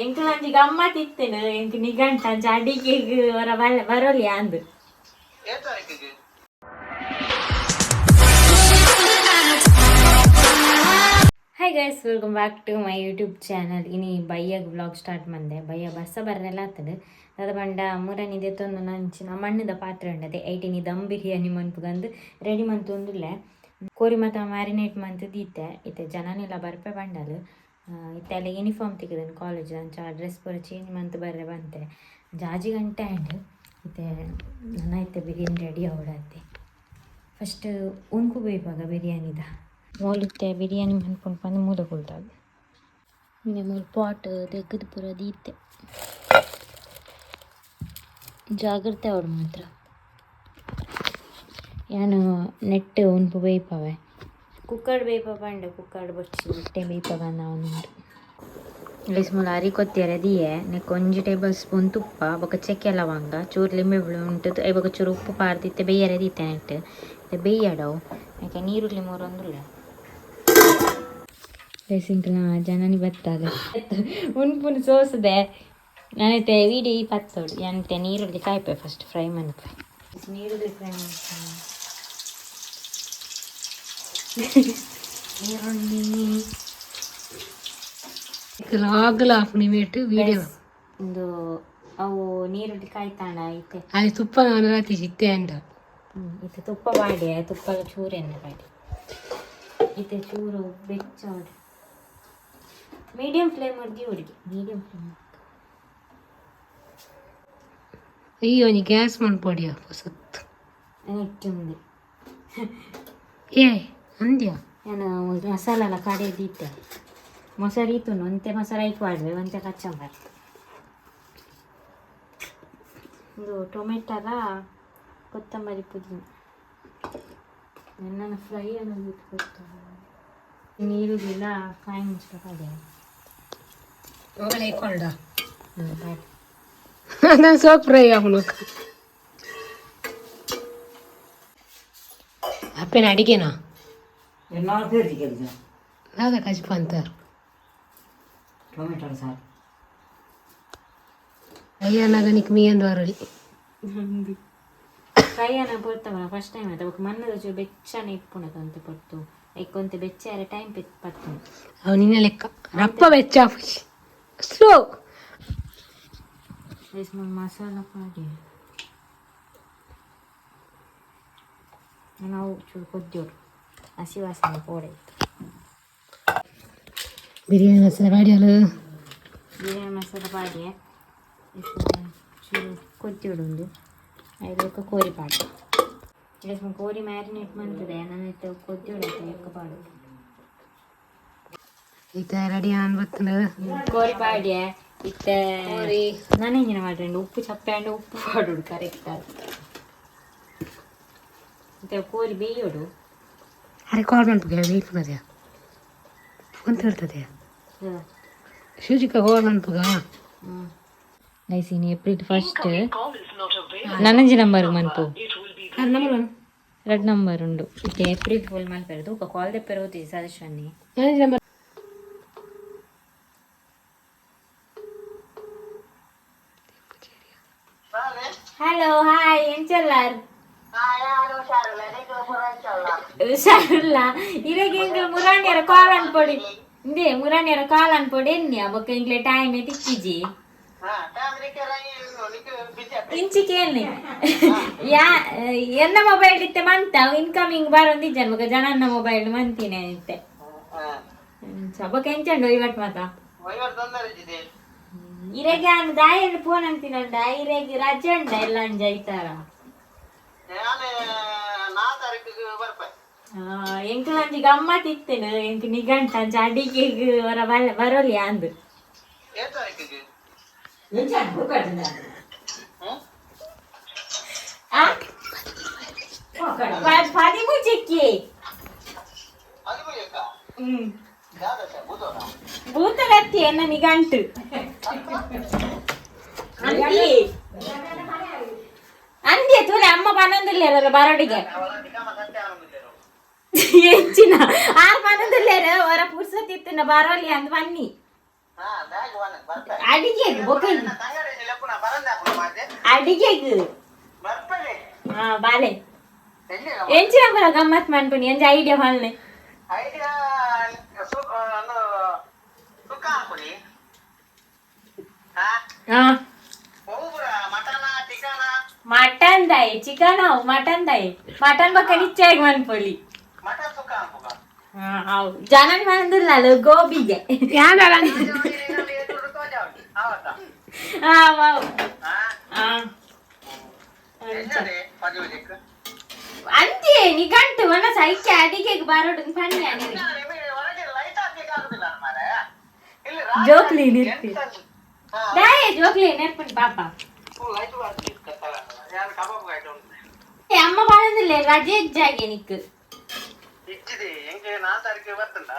ಎಂಕ್ಲಂಜಿ ಗಮ್ಮತ್ ಇತ್ತೇನು ಎಂಕ್ ನಿಗಂಟಂಜ ಅಡಿಗೆಗ್ ಬರೋಲಿ ಅಂದು. Hi guys, welcome back to my YouTube channel. ಇನಿ ಬಯ್ಯಗ್ ವ್ಲಾಗ್ ಸ್ಟಾರ್ಟ್ ಮಂದೆ. ಬಯ್ಯ ಬಸ್ಸ ಬರನೆಲ್ಲ ಆಗ್ತದೆ. ಅದು ಬಂಡ ಮೂರನಿದೆ ತೊಂದು ನಂಚಿನ ಮಣ್ಣದ ಪಾತ್ರೆ ಉಂಡದೆ 18 ದಮ್ ಬಿರಿಯಾನಿ ಮಂತ್ಗಂದು ರೆಡಿ ಮಂತು ಒಂದುಲ್ಲೆ ಕೋರಿ ಮಾತ ಮ್ಯಾರಿನೇಟ್ ಮಂತ್ ದೀತೆ ಇತ್ತೆ ಜನನೆಲ್ಲ ಬರ್ಪೆ ಬಂಡಲು ಇತ್ತೆಲ್ಲ ಯೂನಿಫಾರ್ಮ್ ತೆಗೆದನು ಕಾಲೇಜ್ ಅಂಚ ಡ್ರೆಸ್ ಪೂರ ಚೇಂಜ್ ಮಂತ್ ಬರ್ರೆ ಬಂತೆ ಜಾಜಿ ಗಂಟೆ ಆ್ಯಂಡ್ ಇತ್ತೆ ನನ್ನ ಇತ್ತೆ ಬಿರಿಯಾನಿ ರೆಡಿ ಅವಡತ್ತೆ. ಫಸ್ಟ್ ಉಣ್ಕು ಬೇಯಿಪಾಗ ಬಿರಿಯಾನಿದ ಮೂಲಿತ್ತೆ ಬಿರಿಯಾನಿ ಮನ್ಕೊಂಡು ಬಂದು ಮೂಲ ಕೊಳ್ತಾಗ ಇನ್ನೇ ಮೂರು ಪಾಟ್ ತೆಗೆದು ಪೂರ ದೀತೆ ಜಾಗ್ರತೆ ಅವ್ರು ಮಾತ್ರ ಏನು ನೆಟ್ ಉಣ್ಪು ಬೇಯಿಪವೆ ಕುಕ್ಕರ್ ಬೇಯ್ಪ ಬಂಡೆ ಕುಕ್ಕರ್ ಬಚ್ಚಿ ಬಿಟ್ಟೆ ಬೇಯ್ಪಗ ನಾವುಂಟು ಮೂಲ ಅರಿ ಕೊತ್ತಿಯರೆ ದಿಯೆ ನೆಕ್ 1 ಟೇಬಲ್ ಸ್ಪೂನ್ ತುಪ್ಪ ಬೊಕ ಚಕ್ಕೆ ಲವಂಗ ಚೂರು ಲಿಂಬೆ ಹುಳಿ ಉಂಟು ಇವಾಗ ಚೂರು ಉಪ್ಪು ಪಾರ್ದಿತ್ತೆ ಬೇಯರೆ ದೀತೆ ನೆಟ್ಟು ಬೇಯ್ಯಡವು ಯಾಕೆ ನೀರುಳ್ಳಿ ಮೂರೊಂದುಲ್ಲ ಬೇಸಿಂಕಲ ಜನನಿ ಬತ್ತಾಗ ಉಣ್ಪುನ್ ಸೋಸದೆ ನಾನೈತೆ ವೀಡಿಯೋ ಈ ಪತ್ತೋಡು ಎಂತೆ ನೀರುಳ್ಳಿ ಕಾಯ್ಪೆ ಫಸ್ಟ್ ಫ್ರೈ ಮನ್ಪೆ ನೀರುಳ್ಳಿ ಫ್ರೈ ನೀರುಳ್ಳಿ ವಿಡಿಯೋ ಒಂದು ಅವು ನೀರುಳ್ಳಿ ಕಾಯ್ತಾಂಡ ಐತೆ ಅದು ತುಪ್ಪ ರಾತ್ರಿ ಸಿಕ್ತೆ ಅಂಡ ಇತ್ತೆ ತುಪ್ಪ ಮಾಡಿ ತುಪ್ಪ ಚೂರು ಎಣ್ಣೆ ಮಾಡಿ ಇತ್ತೆ ಚೂರು ಬೆಚ್ಚ ಹೊಡಿ ಮೀಡಿಯಂ ಫ್ಲೇಮ್ ಹೊಡ್ದು ಹುಡುಗಿ ಮೀಡಿಯಂ ಫ್ಲೇಮ್ ಅಯ್ಯೋ ನೀ ಗ್ಯಾಸ್ ಮಾಡ್ಕೊಡಿಯ ಸತ್ತು ನೆಟ್ಟುಂದು ಏ ಅಂದ್ಯಾ ನಾನು ಮಸಾಲ ಎಲ್ಲ ಕಡೆದಿತ್ತೆ ಮೊಸರು ಇತ್ತು ಒಂತೆ ಮೊಸರು ಐಕ್ ಮಾಡ್ವೆ ಒಂತೆ ಕಚ್ಚಂಬರ್ ಒಂದು ಟೊಮೆಟೊಲ ಕೊತ್ತಂಬರಿ ಪುದೀನ ನನ್ನ ಫ್ರೈ ಅನ್ನೋದು ಇಟ್ಕೊಡ್ತಾರೆ ನೀರುಗಿಲ್ಲ ಕಾಯಿ ಮುಚ್ಬೇಕಾದೆ ಇಕ್ಕೊಂಡ ನಾನು ಸೋಪ್ ಫ್ರೈ ಆಗ್ಬೇಕು ಅಪ್ಪೇನ ಅಡಿಗೆನಾ ನಾದ ಕಜ್ಪ ಅಂತಾರೆ ಟೊಮೆಟೊ ಸಾರು ಅಯ್ಯ ನಗನಿಕ್ ಮೀಯಂದು ಅವರಲ್ಲಿ ಫ್ರೈ ಅನ್ನ ಪೊರ್ತವನ ಫಸ್ಟ್ ಟೈಮ್ ಆಯ್ತು ಅವಕ್ಕೆ ಮಣ್ಣದ ಚೂರು ಬೆಚ್ಚನೆ ಇಪ್ಪುಣದಂತೆ ಪೊರ್ತು ಎಕ್ಕೊಂತೆ ಬೆಚ್ಚಾರೆ ಟೈಮ್ ಪತ್ತು ಅವು ನಿನ್ನ ಲೆಕ್ಕ ರಪ್ಪ ಬೆಚ್ಚ ಸ್ಲೋ ಮಸಾಲ ಪಾಡಿ ನಾವು ಚೂರು ಕೊದ್ದೋಡು ಹಸಿ ವಾಸನೆ ಪೋಡೆ ಇತ್ತು ಬಿರಿಯಾನಿ ಮಸಾಲ ಪಾಡಿಯಲ್ಲ ಬಿರಿಯಾನಿ ಮಸಾಲ ಪಾಡಿ ಚೂರು ಕೊದ್ದೋಡು ಒಂದು ಐದಕ್ಕೆ ಕೋರಿ ಪಾಡು ಕೋರಿ ಮ್ಯಾರಿನೇಟ್ ಮಾಡ್ತದೆ ನನ್ನೈತೆ ಕೊದ್ದೋಡು ಎಕ್ಕ ಪಾಡು ಈತ ರೆಡಿ ಅನ್ಬತ್ತಂದ ಕೋರಿ ಪಾಡ್ಯ ಇತ್ತೆ ನಾನೇಂಜಿನ ಮಾಡ್ರಿ ಉಪ್ಪು ಚಪ್ಪೆ ಅಂಡು ಉಪ್ಪು ಪಾಡೋಡು ಕರೆಕ್ಟ್ ಮತ್ತೆ ಕೋರಿ ಬೇಯೋಡು ಅರೆ ಕಾಲ್ ಮಾಡ್ಬೇಕು ಬೇಯ್ಪುನದೆ ಅಂತ ಇರ್ತದೆ ಶೂಜಿಕ ಕಾಲ್ ಮಾಡ್ಬೇಕ ನೈಸಿನಿ ಏಪ್ರಿಲ್ 1 ನನಂಜಿ ನಂಬರ್ ಮನ್ಪು ನಂಬರ್ 1 2 ನಂಬರ್ ಉಂಡು ಇತ್ತೆ ಏಪ್ರಿಲ್ ಫುಲ್ ಮಲ್ಪೆರದು ಕಾಲ್ ದೆಪ್ಪೆರೋತಿ ಸಜೆಷನ್ನಿ ನನಂಜಿ ನಂಬರ್ ഹലോ ഹായ് എൻചെല്ലാർ ഉഷാറില്ല ഇരക്ക് മുറാണിയര കാൾ അൻപൊടി ഇന്തെ മുറാണിയര കാൾ അൻപൊടി എന്നെ ബൊക്കെ ಇಂಗ್ಲೆ ಟೈಮ್ ತಿಕ್ಕಿಜಿ ಇಂಚಿ ಕೇಳ್ನಿ ಯಾ ಎನ್ನ ಮೊಬೈಲ್ ಇತ್ತೆ ಮಂತ ಇನ್ಕಮಿಂಗ್ ಬರೊಂದಿಜ್ಜನ್ ಬೊಕ ಜನನ್ನ ಮೊಬೈಲ್ ಮಂತಿನೇ ಇತ್ತೆ ಬೊಕ ಎಂಚಂಡು ಇವಟ್ ಮಾತ ಇರೆಗೆ ಅನ್ನು ದಾಯಲ್ಲಿ ಫೋನ್ ಅಂತಿನಂಡ ಇರೆಗೆ ರಜೆ ಉಂಡ ಎಲ್ಲ ಅಂಜ ಐತಾರ ಎಂಕ್ಲಂಜಿ ಗಮ್ಮತ್ ಇತ್ತೇನು ಎಂಕ್ ನಿಗಂಟಂಜ ಅಡಿಗೆಗ್ ಬರೋಲಿ ಅಂದು 13 ಭೂತಗತ್ತಿ ಎನ್ನ ನಿಗಂಟು ಅಂದ್ಯ ತೂಲೆ ಅಮ್ಮ ಪನ್ನೊಂದಿಲ್ಲೇರ ಬರೋಡಿಗೆ ಹೆಚ್ಚಿನ 6 ಪನ್ನೊಂದಿಲ್ಲೇರ ಹೊರ ಪುರ್ಸತ್ತಿತ್ತಿನ ಬರೋಲಿ ಅಂದ್ ಬನ್ನಿ ಅಡಿಗೆಗ್ ಬೊಕೈ ಅಡಿಗೆಗ್ ಬಾಲೆ ಎಂಚಿನ ಬರ ಗಮ್ಮತ್ ಮಾಡ್ಕೊಂಡು ಎಂಜ ಐಡಿಯಾ ಹಾಲ್ನೆ ಮಟನ್ ದಾಯಿ ಚಿಕನ್ ಮಟನ್ ದಾಯಿ ಮಟನ್ ಬಕ್ಕ ನಿಚ್ಚೆಗ್ ಮನ್ಪೊಲಿ ಜನನ್ ಬಂದಿಲ್ಲ ಗೋಬಿಗೆ ಅಂತೆ ನಿಗಂಟು ಒನ ಸೈಕೆ ಅಡಿಗೆ ಬಾರೋಡು ಪನ್ಯ ಜೋಕ್ಲಿ ನೆರ್ಪಿ ದಾಯ ಜೋಕ್ಲಿ ನೆರ್ಪುಂಡು ಪಾಪ ಅಮ್ಮ ಬಾಳಂದಿಲ್ಲ ರಜೆ ಜಾಗೆ ನಿಕ್ಕು ಇಚ್ಚಿದೆ ಹೆಂಗೆ 4 ತಾರೀಕಿಗೆ ಬರ್ತಂಡ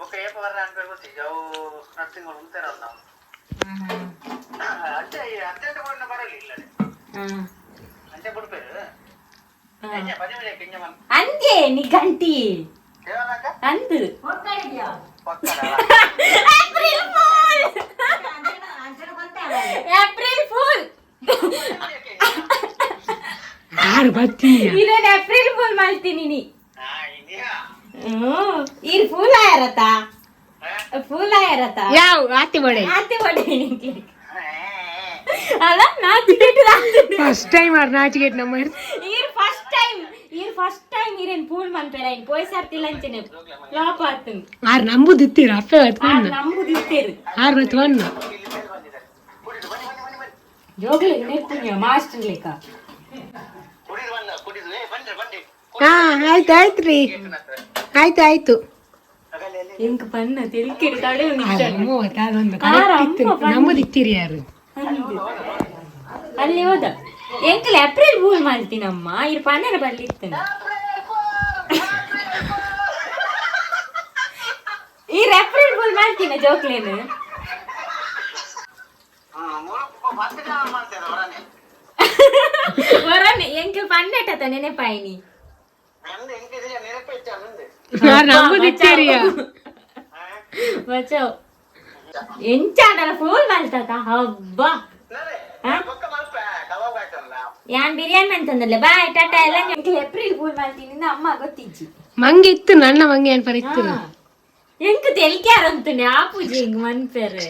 ಬೊಕ್ಕ ಏಪ ಬರ್ರ ಅಂತ ಗೊತ್ತಿದ್ದೆ ಅವು ನರ್ಸಿಂಗ್ ಉಂತಾರಲ್ಲ ನಾವು ಅರ್ಜೆಂಟ್ ಕೊಂಡು ಬರಲಿಲ್ಲ ಅಂಚೆ ಬಿಡ್ಬೇರು ಅಂದೆ ನೀ ಗಂಟಿ ಅಂದು ಏಪ್ರಿಲ್ ಫೂಲ್ ಏಪ್ರಿಲ್ ಫೂಲ್ ಮಾಡ್ತೀನಿ ನೀ ಈ ಫೂಲ್ ಆಯರತ ಫೂಲ್ ಆಯರತ ಯಾವ ಆತಿ ಬಡೆ ಅಲ್ಲ ನಾಚಿಕೆಟ್ ಫಸ್ಟ್ ಟೈಮ್ ಆರ್ ನಾಚಿಕೆಟ್ ನಮ್ಮ ಫಸ್ಟ್ ಟೈಮ್ ಇರೇನ್ ಫೂಲ್ ಮಾಡ್ತಾರ ಇನ್ ಪೋಯ್ಸಾರ್ತಿಲ್ಲ ಅಂಚನೆ ಲಾಪ್ ಆತು ಆರ್ ನಂಬುದಿತ್ತೀರ ಅಪ್ಪೆ ನಂಬುದಿತ್ತೇರು ಆರ್ ಬತ್ವನ್ನ ಜೋಗ್ಲಿ ನೆರ್ಪುಣ್ಯ ಮಾಸ್ಟರ್ ಲೆಕ್ಕ ಹಾ ಆಯ್ತು ಆಯ್ತು ರೀ ಆಯ್ತು ಆಯ್ತು ಎಂಕ್ ಪನ್ನ ತಿಳ್ಕಿಡು ತಡೆ ನಂಬುದಿತ್ತೀರಿ ಯಾರು ಅಲ್ಲಿ ಹೋದ ಎಂಕಲ್ ಏಪ್ರಿಲ್ ಫೂಲ್ ಮಾಡ್ತೀನಮ್ಮ ಇರ್ ಪನ್ನರ ಬರ್ಲಿತ್ತೇನೆ ಈ ಏಪ್ರಿಲ್ ಫೂಲ್ ಮಾಡ್ತೀನ ಜೋಕ್ಲೇನು ವರನೆ ಎಂಕ್ ಪನ್ನೆಟ ನೆನೆಪಾಯಿನಿ ನಂಬುದಿತ್ತೀರಿಯ ಬಚಾವ್ ಎಂಚಾಡಲ್ಲ ಫೂಲ್ ಮಾಡ್ತಾತ ಹಬ್ಬ ಯಾನ್ ಬಿರಿಯಾನಿ ಅಂತಂದಲ್ಲ ಬಾಯ್ ಟಾಟಾ ಎಲ್ಲ ಏಪ್ರಿಲ್ ಫೂಲ್ ಮಾಡ್ತೀನಿ ಅಮ್ಮ ಗೊತ್ತಿಜ್ಜಿ ಮಂಗೆ ಇತ್ತು ನನ್ನ ಮಂಗೆ ಏನ್ ಪರಿತ್ತು ಎಂಕ್ ತೆಲ್ಕ್ಯಾರ ಅಂತಾನೆ ಆ ಪೂಜೆ ಹಿಂಗ್ ಮನ್ಪೇರೆ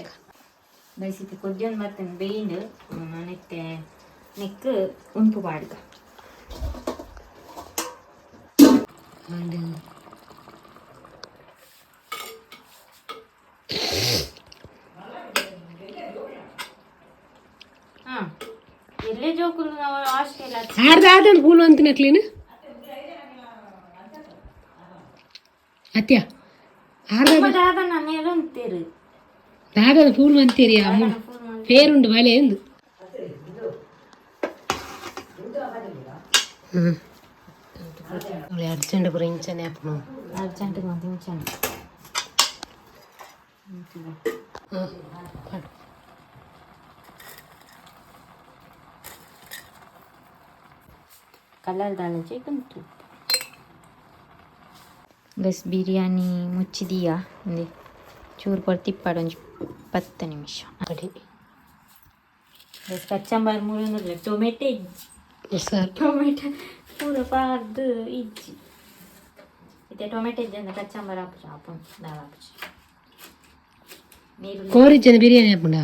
ಬಯಸಿತ್ತು ಕೊದ್ಯೊಂದು ಬರ್ತೇನೆ ಬೇಯಿಂದು ನೆಕ್ಕೆ ನೆಕ್ ಉಂಪು ಬಾಡ್ಗ ಎಲ್ಲೇ ಜೋಕುಲು ನಾವು ಆಸ್ಟ್ರೇಲಿಯಾ ಆಡ್ದಾಡ್ದು ಫೂಲ್ ಅಂತಿನ ಕ್ಲೀನ್ ಅತ್ಯ ದಾದ ನನ್ನೆಲ್ಲ ಅಂತೀರಿ ದಾದದ ಫೂಲ್ ಅಂತೀರಿ ಅಮ್ಮ పేరుండు వలే ఎందు అర్జెంట్ గురించి అప్పుడు అర్జెంట్ గురించండి ಕಲರ್ ದಾಳಿಸಿ ಕುಂತು ಗಸ್ ಬಿರಿಯಾನಿ ಮುಚ್ಚಿದೀಯಾ ಅಂದೆ ಚೂರು ಕೊಡ್ತಿಪ್ಪಾಡು ಒಂಚು 10 ನಿಮಿಷ ಅಡಿ ಗಸ್ ಕಚ್ಚಂಬರ್ ಮೂರೊಂದು ಟೊಮೆಟೊ ಸರ್ ಟೊಮೆಟೊ ಪೂರ ಪಾರ್ದು ಇಜ್ಜಿ ಇತ್ತೆ ಟೊಮೆಟೊ ಇಜ್ಜಂದ ಕಚ್ಚಂಬರ್ ಹಾಪು ಹಾಪು ದಾಲ್ ಹಾಪು ನೀರು ಕೋರಿಜ್ಜಂದ ಬಿರಿಯಾನಿ ಹಾಪುಂಡ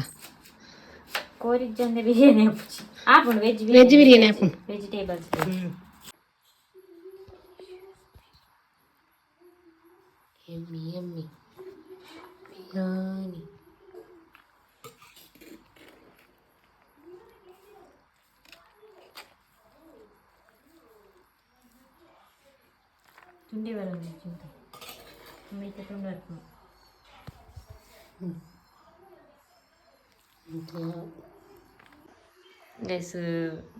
ಕೋರಿಜ್ಜಂದ ಬಿರಿಯಾನಿ ಹಾಪು ಹಾಪುಂಡು ವೆಜ್ ಬಿರಿಯಾನಿ ಹಾಪುಂಡು ವೆಜಿಟೇಬಲ್ಸ್ ಯಮ್ಮಿ ಯಮ್ಮಿ ಬಿರಿಯಾನಿ ತುಂಡಿ ಬರೋದು ಚಿಂತೆ ಮೈತೆ ತುಂಡು ಬರ್ತು ಗೈಸ್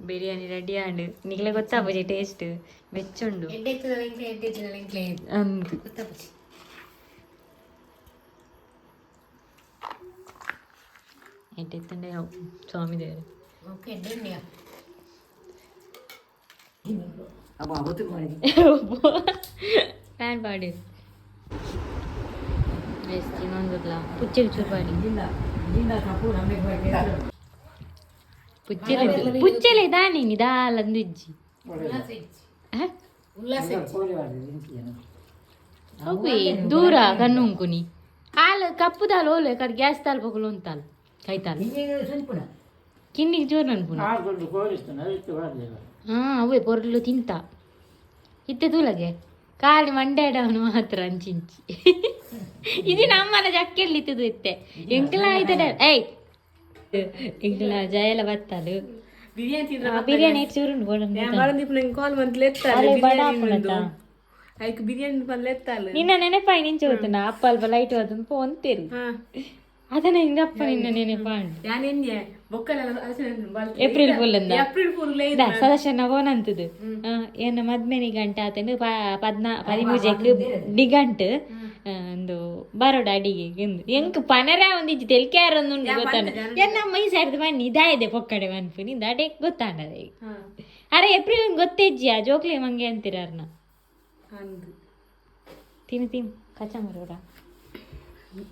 ಬಿರಿಯಾನಿ ರೆಡಿ ಆಂಡು ನಿಗ್ಲೆ ಗೊತ್ತಾಪಜಿ ಟೇಸ್ಟ್ ಮೆಚ್ಚುಂಡು ಅಂದು ಎಡ್ಡೆತ್ತಂಡೆ ಸ್ವಾಮಿ ದೇವರು ಪ್ಯಾನ್ ಪಾಡಿ ಟೇಸ್ಟ್ ಇನ್ನೊಂದುಲ್ಲ ಪುಚ್ಚೆಗೆ ಚೂಪಾಡಿ ಪುಚ್ಚೆಲೆ ದಾನಿ ದಾಲಂದಿಜ್ಜಿ ಹೋಗಿ ದೂರ ಕಣ್ಣುಂಕುನಿ ಹಾಲು ಕಪ್ಪು ದಾಲ್ ಓಲೆ ಕಡೆ ಗ್ಯಾಸ್ ತಾಲ್ ಬೊಕಲು ಉಂತಾಲ್ ಕೈತಾಲ್ ಕಿನ್ನಿಗೆ ಜೋರು ಅನ್ಪುನ ಅವೇ ಪೊರ್ಲು ತಿಂತ ಇತ್ತೆ ತೂಲಗೆ ಖಾಲಿ ಮಂಡ್ಯಾಡವನು ಮಾತ್ರ ಅಂಚಿಂಚಿ ಇದು ನಮ್ಮನ ಜಕ್ಕೆಳ್ಳಿತ್ತದು ಇತ್ತೆ ಎಂಕ್ಲ ಆಯ್ತದೆ ಏಯ್ ಎಂಕ್ಲ ಜಯಲ ಬತ್ತಾಲು ಬಿರಿಯಾನಿ ಚೂರುಂಡು ನಿನ್ನ ನೆನಪಾಯಿ ನಿಂಚೆ ಹೋತನ ಅಪ್ಪ ಅಲ್ಪ ಲೈಟ್ ಹೋತಂದು ಪೋಂತೇರಿ ಅದನ್ನ ಹಿಂಗ ಅಪ್ಪ ನಿನ್ನ ನೆನಪಾಂಡು ಏಪ್ರಿಲ್ ಫುಲ್ ಅಂದ ಸದಸ್ಯನ ಹೋನಂತದು ಏನ ಮದ್ಮೇನಿ ಗಂಟೆ ಆತಂದು 13 ನಿಗಂಟ್ ಒಂದು ಬರೋಡ ಅಡಿಗೆ ಎಂಕ್ ಪನರ ಒಂದಿಜ್ಜಿ ತೆಲ್ಕ್ಯಾರ ಒಂದು ಗೊತ್ತಾಂಡ ನಮ್ಮ ಈ ಸೈಡ್ ಬನ್ನಿ ಇದಾಯಿದೆ ಪೊಕ್ಕಡೆ ಅನ್ಪು ನಿಂದ ಅಡೆಕ್ ಗೊತ್ತಾಂಡದ ಈಗ ಅರೆ ಏಪ್ರಿಲ್ ಗೊತ್ತೇಜ್ಜಿಯ ಜೋಕ್ಲೆ ಮಂಗೆ ಅಂತೀರರ್ನ ತಿನ್ ಕಚ್ಚಾ ಮರೋಡ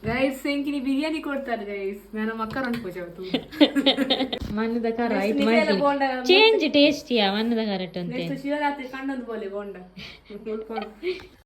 ಗೈಸ್ ಎಂಕಿನಿ ಬಿರಿಯಾನಿ ಕೊಡ್ತಾರೆ ಗೈಸ್ ನಾನು ಮಕ್ಕರ ಅನ್ಕೋಚವತ್ತು ಮನ್ನದ ಖಾರ ಆಯ್ತು ಚೇಂಜ್ ಟೇಸ್ಟಿಯಾ ಮನ್ನದ ಖಾರಟ್ ಅಂತ ಶಿವರಾತ್ರಿ ಕಂಡೊಂದು ಬೋಲೆ ಬೋಂಡ